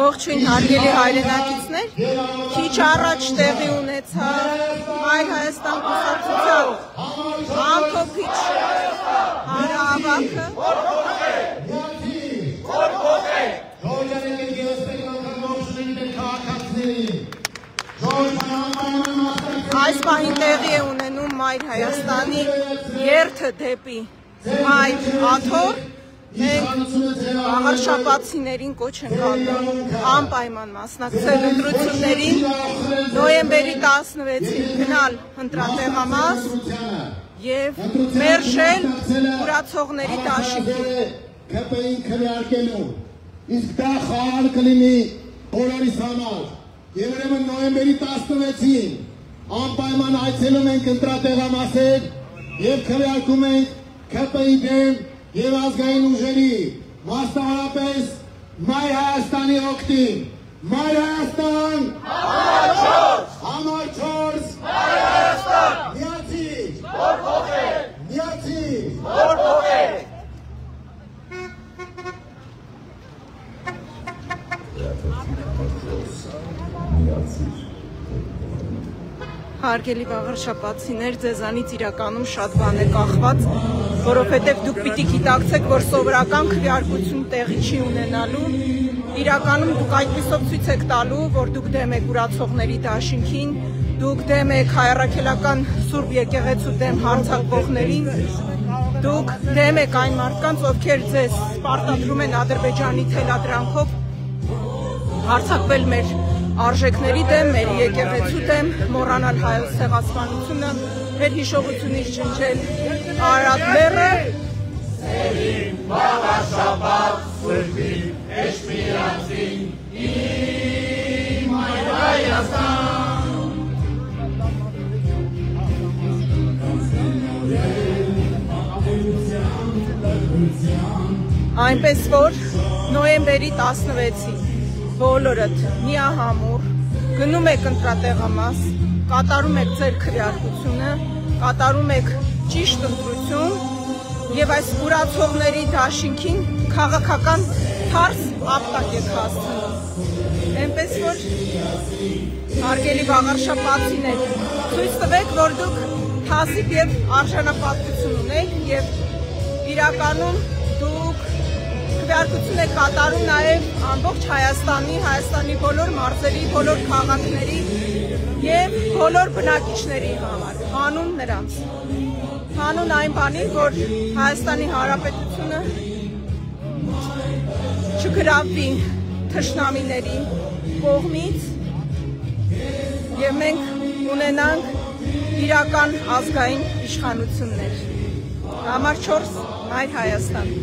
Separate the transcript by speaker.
Speaker 1: Ողջույն հարգելի հայրենակիցներ, քիչ առաջ տեղի ունեցավ Մայր Հայաստան կուսակցության ամփոփիչ հանրահավաքը այս պահին տեղի է ունենում Մայր Հայաստանի երթը դեպի Մայր Աթոռ։ Մենք աղարշապատցիներին կոչ ենք անում անպայման մասնակցել ընտրություններին, նոյեմբերի 16-ին գնալ ընտրատեղամաս եւ մերժել կուրացողների դաշինքին։
Speaker 2: Իսկ դա խաղալ կլինի բոլորիս համար։ Եվ ուրեմն նոյեմբերի 16-ին անպայման այցելում ենք ընտրատեղամասեր եւ քվեարկում ենք ԿՊ-ի դեմ եւ ազգային ուժերի, մասնավորապես Մայր Հայաստանի օգտին։ Մայր Հայաստան, համար 4, Մայր Հայաստան, միացիր, որ փոխել, միացիր, որ փոխել։
Speaker 1: Հարգելի աղարշապատցիներ, ձեզանից իրականում շատ բան է կախված, որովհետև դուք պիտի գիտակցեք, որ սովորական քվեարկություն տեղի չի ունենալու, իրականում դուք այդպիսով ցույց եք տալու, որ դուք դեմ եք կուրացողների դաշինքին, դուք դեմ եք հայրաքելական Սուրբ եկեղեցու դեմ հարձակվողներին, դուք դեմ եք այն մարդկանց, ովքեր ձեզ պարտադրում են Ադրբեջանի թելադրանքով հարձակվել մեր արժեքների դեմ, մեր եկեղեցու դեմ, մոռանալ հայոց ցեղասպանությունը, մեր հիշողությունից ջնջել Արարատ լեռը։
Speaker 3: Սերին բաղաշաբաթ սրբին էշմիածին իմ Մայր Հայաստան։
Speaker 1: Այնպես որ նոյեմբերի 16-ին բոլորդ միահամուռ գնում եք ընտրատեղամաս, կատարում եք ձեր քվեարկությունը, կատարում եք ճիշտ ընտրություն եւ այս կուրացողների դաշինքին քաղաքական թարս ապտակ եք հասցնում։ Այնպես որ հարգելի աղարշապատցիներ, ցույց տվեք, որ դուք թասիբ եւ արժանապատվություն ունեք եւ իրականում դուք քվեարկություն եք կատարում նաև ամբողջ Հայաստանի բոլոր մարզերի, բոլոր քաղաքների եւ բոլոր բնակիչների համար, հանուն նրանց, հանուն այն բանի, որ Հայաստանի Հանրապետությունը չգրավվի թշնամիների կողմից եւ մենք ունենանք իրական ազգային իշխանություններ։ Համար 4 Մայր Հայաստան։